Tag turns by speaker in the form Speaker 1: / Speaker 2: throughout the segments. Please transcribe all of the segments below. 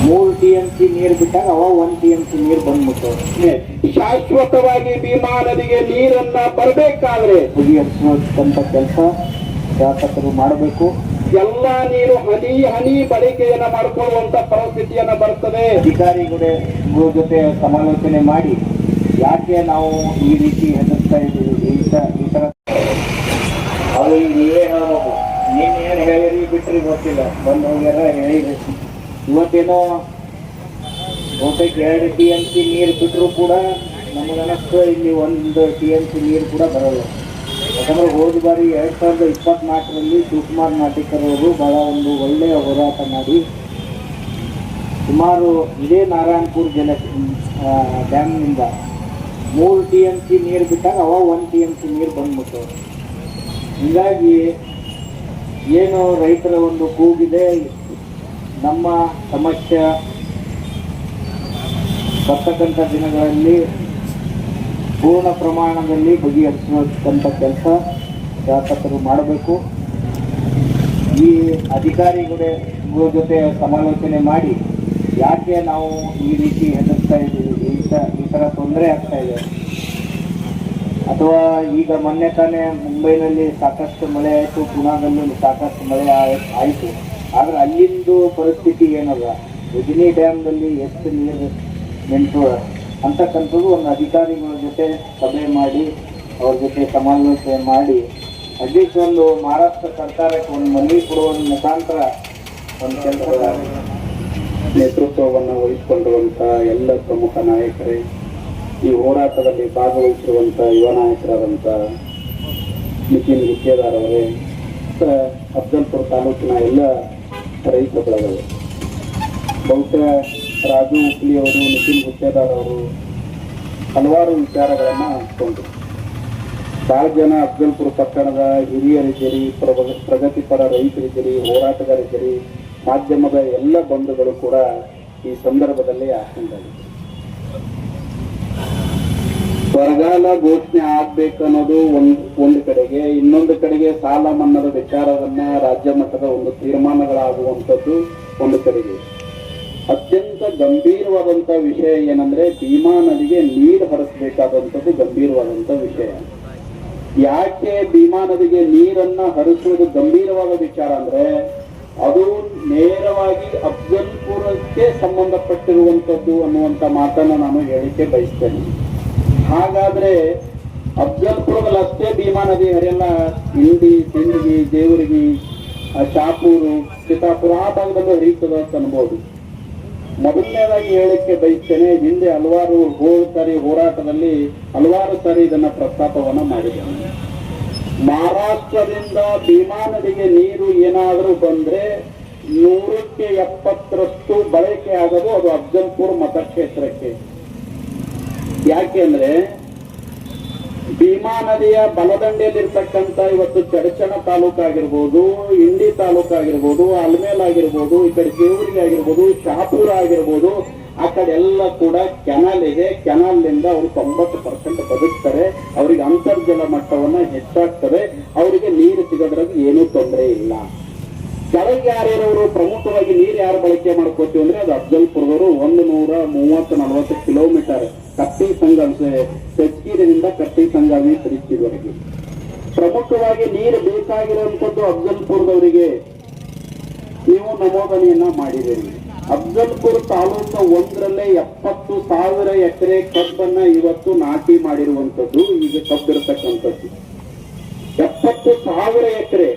Speaker 1: 3 TMC ನೀರು ಬಿಟ್ಟಾಗ ಅವ 1 TMC ನೀರು ಬಂದ್ಬಿಟ್ಟು
Speaker 2: ಶಾಶ್ವತವಾಗಿ ಭೀಮಾ ನದಿಗೆ ನೀರನ್ನ ಬರಬೇಕಾದ್ರೆ
Speaker 1: ಬಗೆಹರಿಸುವಂತ ಕೆಲಸ ಶಾಸಕರು ಮಾಡಬೇಕು.
Speaker 2: ಎಲ್ಲ ನೀರು ಹನಿ ಹನಿ ಬಳಕೆಯನ್ನ ಮಾಡಿಕೊಳ್ಳುವಂತ ಪರಿಸ್ಥಿತಿಯನ್ನ ಬರ್ತದೆ.
Speaker 1: ಅಧಿಕಾರಿಗಳ ಜೊತೆ ಸಮಾಲೋಚನೆ ಮಾಡಿ ಯಾಕೆ ನಾವು ಈ ರೀತಿ ಹೆದರ್ಸ್ತಾ ಇದ್ದೀವಿ, ಈ ತರ ಅವ್ರಿಗೆ ನೀವೇ ಹೇಳ್ಬೇಕು. ನೀವೇನು ಹೇಳಿರಿ ಬಿಟ್ರಿ ಗೊತ್ತಿಲ್ಲ, ಬಂದು ಹೋಗ್ಯಾರ ಹೇಳಿರಿ. ಇವತ್ತೇನೋ ಬಹುತೇಕ 2 TMC ನೀರು ಬಿಟ್ಟರು ಕೂಡ ನಮಗನಷ್ಟು ಇಲ್ಲಿ 1 TMC ನೀರು ಕೂಡ ಬರಲ್ಲ. ಯಾಕಂದ್ರೆ ಹೋದ ಬಾರಿ 2024ರಲ್ಲಿ ಶಿವಕುಮಾರ್ ನಾಟಿಕರ್ ಅವರು ಬಹಳ ಒಂದು ಒಳ್ಳೆಯ ಹೋರಾಟ ಮಾಡಿ ಸುಮಾರು ಇದೇ ನಾರಾಯಣಪುರ ಡ್ಯಾಮ್ನಿಂದ 3 TMC ನೀರು ಬಿಟ್ಟಾಗ ಅವ 1 TMC ನೀರು ಬಂದ್ಬಿಟ್ಟು, ಹೀಗಾಗಿ ಏನು ರೈತರ ಒಂದು ಕೂಗಿದೆ, ನಮ್ಮ ಸಮಸ್ಯೆ ಬರ್ತಕ್ಕಂಥ ದಿನಗಳಲ್ಲಿ ಪೂರ್ಣ ಪ್ರಮಾಣದಲ್ಲಿ ಬಗೆಹರಿಸುವಂಥ ಕೆಲಸ ಶಾಸಕರು ಮಾಡಬೇಕು. ಈ ಅಧಿಕಾರಿಗಳ ಜೊತೆ ಸಮಾಲೋಚನೆ ಮಾಡಿ ಯಾಕೆ ನಾವು ಈ ರೀತಿ ಹೆದರ್ಸ್ತಾ ಇದ್ದೀವಿ, ಈ ಥರ ತೊಂದರೆ ಆಗ್ತಾ ಇದೆ. ಅಥವಾ ಈಗ ಮೊನ್ನೆ ತಾನೇ ಮುಂಬೈನಲ್ಲಿ ಸಾಕಷ್ಟು ಮಳೆ ಆಯಿತು, ಪುಣಾದಲ್ಲೂ ಸಾಕಷ್ಟು ಮಳೆ ಆಯಿತು. ಆದರೆ ಅಲ್ಲಿಂದು ಪರಿಸ್ಥಿತಿ ಏನಲ್ಲ, ಉಜಿನಿ ಡ್ಯಾಮ್ನಲ್ಲಿ ಎಷ್ಟು ನೀರು ನಿಂತು ಅಂತಕ್ಕಂಥದ್ದು ಒಂದು ಅಧಿಕಾರಿಗಳ ಜೊತೆ ಸಭೆ ಮಾಡಿ ಅವ್ರ ಜೊತೆ ಸಮಾಲೋಚನೆ ಮಾಡಿ ಅಟ್ಲೀಸ್ಟ್ ಒಂದು ಮಹಾರಾಷ್ಟ್ರ ಸರ್ಕಾರಕ್ಕೆ ಒಂದು ಮನವಿ ಕೊಡುವ ಮುಖಾಂತರ ಒಂದು ಕೆಲಸದ
Speaker 2: ನೇತೃತ್ವವನ್ನು ವಹಿಸಿಕೊಂಡಿರುವಂಥ ಎಲ್ಲ ಪ್ರಮುಖ ನಾಯಕರೇ, ಈ ಹೋರಾಟದಲ್ಲಿ ಭಾಗವಹಿಸಿರುವಂಥ ಯುವ ನಾಯಕರಾದಂಥ ನಿತಿನ್ ಗುತ್ತೇದಾರ್ ಅವರೇ, ಅಫ್ಜಲ್ಪುರ ತಾಲೂಕಿನ ಎಲ್ಲ ರೈತ ಬಳಗಗಳು, ಬಹುಶಃ ರಾಜು ಉಪ್ಲಿ ಅವರು, ನಿತಿನ್ ಗುತ್ತೇದಾರ್ ಅವರು ಹಲವಾರು ವಿಚಾರಗಳನ್ನು ಹಂಚಿಕೊಂಡ್ರು. ಭಾಳ ಜನ ಅಫ್ಜಲ್ಪುರ ಪಟ್ಟಣದ ಹಿರಿಯರಿದ್ದೀರಿ, ಪ್ರಗತಿಪರ ರೈತರಿದ್ದೀರಿ, ಹೋರಾಟಗಾರಿದ್ದೀರಿ, ಮಾಧ್ಯಮದ ಎಲ್ಲ ಬಂಧುಗಳು ಕೂಡ ಈ ಸಂದರ್ಭದಲ್ಲಿ ಹಾಕೊಂಡಿದ್ದಾರೆ. ಬರಗಾಲ ಘೋಷಣೆ ಆಗ್ಬೇಕನ್ನೋದು ಒಂದು ಕಡೆಗೆ, ಇನ್ನೊಂದು ಕಡೆಗೆ ಸಾಲ ಮನ್ನಾದ ವಿಚಾರವನ್ನ ರಾಜ್ಯ ಮಟ್ಟದ ಒಂದು ತೀರ್ಮಾನಗಳಾಗುವಂಥದ್ದು ಒಂದು ಕಡೆಗೆ. ಅತ್ಯಂತ ಗಂಭೀರವಾದಂಥ ವಿಷಯ ಏನಂದ್ರೆ ಭೀಮಾ ನದಿಗೆ ನೀರು ಹರಿಸಬೇಕಾದಂಥದ್ದು ಗಂಭೀರವಾದಂಥ ವಿಷಯ. ಯಾಕೆ ಭೀಮಾ ನದಿಗೆ ನೀರನ್ನ ಹರಿಸುವುದು ಗಂಭೀರವಾದ ವಿಚಾರ ಅಂದ್ರೆ ಅದು ನೇರವಾಗಿ ಅಫ್ಜಲ್ಪುರಕ್ಕೆ ಸಂಬಂಧಪಟ್ಟಿರುವಂಥದ್ದು ಅನ್ನುವಂಥ ಮಾತನ್ನು ನಾನು ಹೇಳಿಕೆ ಬಯಸ್ತೇನೆ. ಹಾಗಾದ್ರೆ ಅಫ್ಜಲ್ಪುರದಲ್ಲಿ ಅಷ್ಟೇ ಭೀಮಾ ನದಿ ಹರಿಯಲ್ಲ, ಇಂಡಿ, ಸಿಂದಗಿ, ದೇವರಿಗೆ, ಶಾಪೂರು, ಚಿತ್ತಾಪುರ ಆ ಭಾಗದಲ್ಲೂ ಹರಿಯುತ್ತದೆ ಅಂತ ಅನ್ಬೋದು. ಮೊದಲನೇದಾಗಿ ಹೇಳಿಕೆ ಬಯಸ್ತೇನೆ, ಹಿಂದೆ ಹಲವಾರು ಸಾರಿ ಹೋರಾಟದಲ್ಲಿ ಹಲವಾರು ಸಾರಿ ಇದನ್ನ ಪ್ರಸ್ತಾಪವನ್ನ ಮಾಡಿದ್ದೇನೆ. ಮಹಾರಾಷ್ಟ್ರದಿಂದ ಭೀಮಾ ನದಿಗೆ ನೀರು ಏನಾದರೂ ಬಂದ್ರೆ 100ಕ್ಕೆ 70ರಷ್ಟು ಬಳಕೆ ಆಗೋದು ಅದು ಅಫ್ಜಲ್ಪುರ್ ಮತಕ್ಷೇತ್ರಕ್ಕೆ. ಯಾಕೆಂದ್ರೆ ಭೀಮಾ ನದಿಯ ಬಲದಂಡೆಯಲ್ಲಿರ್ತಕ್ಕಂಥ ಇವತ್ತು ಚಡಚಣ ತಾಲೂಕಾಗಿರ್ಬೋದು, ಇಂಡಿ ತಾಲೂಕಾಗಿರ್ಬೋದು, ಅಲ್ಮೇಲ್ ಆಗಿರ್ಬೋದು, ಈ ಕಡೆ ದೇವರಿಗೆ ಆಗಿರ್ಬೋದು, ಶಾಪುರ ಆಗಿರ್ಬೋದು, ಆ ಕಡೆ ಎಲ್ಲ ಕೂಡ ಕೆನಾಲ್ ಇದೆ. ಕೆನಾಲ್ನಿಂದ ಅವರು 90% ಬದುಕ್ತಾರೆ. ಅವರಿಗೆ ಅಂತರ್ಜಲ ಮಟ್ಟವನ್ನ ಹೆಚ್ಚಾಗ್ತದೆ, ಅವರಿಗೆ ನೀರು ಸಿಗೋದ್ರಾಗ ಏನೂ ತೊಂದರೆ ಇಲ್ಲ. ಕೆಳಗೆ ಯಾರ್ಯಾರವರು ಪ್ರಮುಖವಾಗಿ ನೀರು ಯಾರು ಬಳಕೆ ಮಾಡ್ಕೋತೀವಿ ಅಂದ್ರೆ ಅದು ಅಫ್ಜಲ್ಪುರದವರು 130-40 ಕಿಲೋಮೀಟರ್ ಕಟ್ಟಿ ಸಂಗಮ ಸೆಚ್ಕೀರಿನಿಂದ ಕಟ್ಟಿ ಸಂಗಾವಿ ತಿರುಚಿವರೆಗೆ ಪ್ರಮುಖವಾಗಿ ನೀರು ಬೇಕಾಗಿರುವಂಥದ್ದು ಅಫ್ಜಲ್ಪುರದವರಿಗೆ ನೀವು ನಮೂದನೆಯನ್ನ ಮಾಡಿದ್ದೀರಿ. ಅಫ್ಜಲ್ಪುರ ತಾಲೂಕು 1ರಲ್ಲೇ 70,000 ಎಕರೆ ಕಬ್ಬನ್ನ ಇವತ್ತು ನಾಟಿ ಮಾಡಿರುವಂಥದ್ದು. ಈಗ ಕಬ್ಬಿರತಕ್ಕಂಥದ್ದು 70,000 ಎಕರೆ.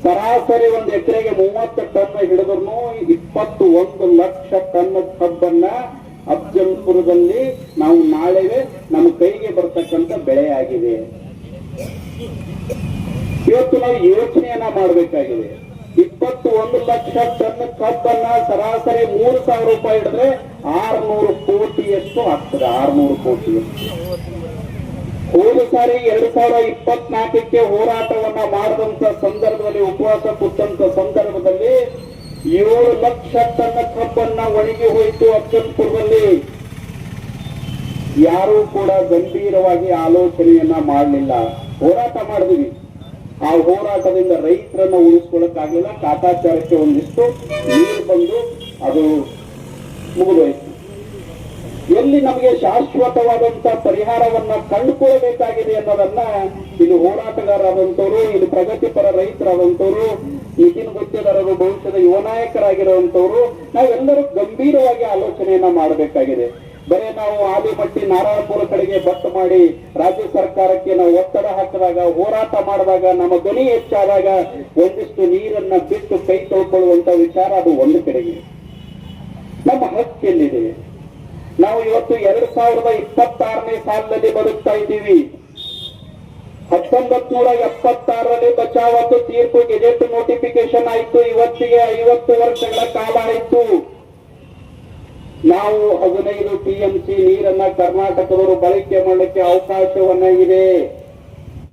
Speaker 2: ಸರಾಸರಿ ಒಂದು ಎಕರೆಗೆ 30 ಟನ್ ಹಿಡಿದ್ರು 21 ಲಕ್ಷ ಟನ್ ಕಬ್ಬನ್ನ ಅಫ್ಜಲ್ಪುರದಲ್ಲಿ ನಾವು ನಾಳೆವೆ ನಮ್ಮ ಕೈಗೆ ಬರ್ತಕ್ಕಂಥ ಬೆಳೆ ಆಗಿದೆ. ಇವತ್ತು ನಾವು ಯೋಚನೆಯನ್ನ ಮಾಡಬೇಕಾಗಿದೆ. 21 ಲಕ್ಷ ಟನ್ ಕಬ್ಬನ್ನ ಸರಾಸರಿ 3,000 ರೂಪಾಯಿ ಹಿಡಿದ್ರೆ 600 ಕೋಟಿಯಷ್ಟು ಆಗ್ತದೆ. 600 ಕೋಟಿ. ಹೋದ ಸಾರಿ 2024ಕ್ಕೆ ಹೋರಾಟವನ್ನ ಮಾಡಿದಂತ ಸಂದರ್ಭದಲ್ಲಿ, ಉಪವಾಸ ಕೂತಂತ ಸಂದರ್ಭದಲ್ಲಿ 7 ಲಕ್ಷ ಟನ್ ಕಬ್ಬನ್ನ ಒಣಗಿ ಹೋಯಿತು ಅಫ್ಜಲ್ಪುರದಲ್ಲಿ. ಯಾರೂ ಕೂಡ ಗಂಭೀರವಾಗಿ ಆಲೋಚನೆಯನ್ನ ಮಾಡಲಿಲ್ಲ. ಹೋರಾಟ ಮಾಡಿದ್ವಿ, ಆ ಹೋರಾಟದಿಂದ ರೈತರನ್ನ ಉಳಿಸ್ಕೊಳ್ಳಕ್ಕಾಗಲಿಲ್ಲ. ಕಾಟಾಚಾರಕ್ಕೆ ಒಂದಿಷ್ಟು ನೀರು ಬಂದು ಅದು ಮುಗಿದೋಯ್ತು. ಎಲ್ಲಿ ನಮಗೆ ಶಾಶ್ವತವಾದಂತ ಪರಿಹಾರವನ್ನ ಕಂಡುಕೊಳ್ಳಬೇಕಾಗಿದೆ ಅನ್ನೋದನ್ನ ಇದು ಹೋರಾಟಗಾರರಾದಂಥವ್ರು, ಇದು ಪ್ರಗತಿಪರ ರೈತರಾದಂಥವ್ರು, ನಿತಿನ್ ಗುತ್ತೇದಾರರು, ಭವಿಷ್ಯದ ಯುವ ನಾಯಕರಾಗಿರುವಂತವ್ರು ನಾವೆಲ್ಲರೂ ಗಂಭೀರವಾಗಿ ಆಲೋಚನೆಯನ್ನ ಮಾಡಬೇಕಾಗಿದೆ. ಬರೀ ನಾವು ಆದಿಮಟ್ಟಿ ನಾರಾಯಣಪುರ ಕಡೆಗೆ ಬಟ್ಟು ಮಾಡಿ ರಾಜ್ಯ ಸರ್ಕಾರಕ್ಕೆ ನಾವು ಒತ್ತಡ ಹಾಕಿದಾಗ, ಹೋರಾಟ ಮಾಡಿದಾಗ, ನಮ್ಮ ಧ್ವನಿ ಹೆಚ್ಚಾದಾಗ ಒಂದಿಷ್ಟು ನೀರನ್ನ ಬಿಟ್ಟು ಕೈ ತೊಳ್ಕೊಳ್ಳುವಂತ ವಿಚಾರ ಅದು ಒಂದು ಕಡೆಗೆ. ನಮ್ಮ ಹಕ್ಕೆಲ್ಲಿದೆ? ನಾವು ಇವತ್ತು 2026ನೇ ಸಾಲಿನಲ್ಲಿ ಬದುಕ್ತಾ ಇದ್ದೀವಿ. 1976ರಲ್ಲಿ ಬಚಾವತ್ತು ತೀರ್ಪು ಗೆಜೆಟ್ ನೋಟಿಫಿಕೇಶನ್ ಆಯಿತು. ಇವತ್ತಿಗೆ 50 ವರ್ಷಗಳ ಕಾಲ ಆಯಿತು. ನಾವು 15 TMC ನೀರನ್ನ ಕರ್ನಾಟಕದವರು ಬಳಕೆ ಮಾಡಲಿಕ್ಕೆ ಅವಕಾಶವನ್ನ ಇದೆ.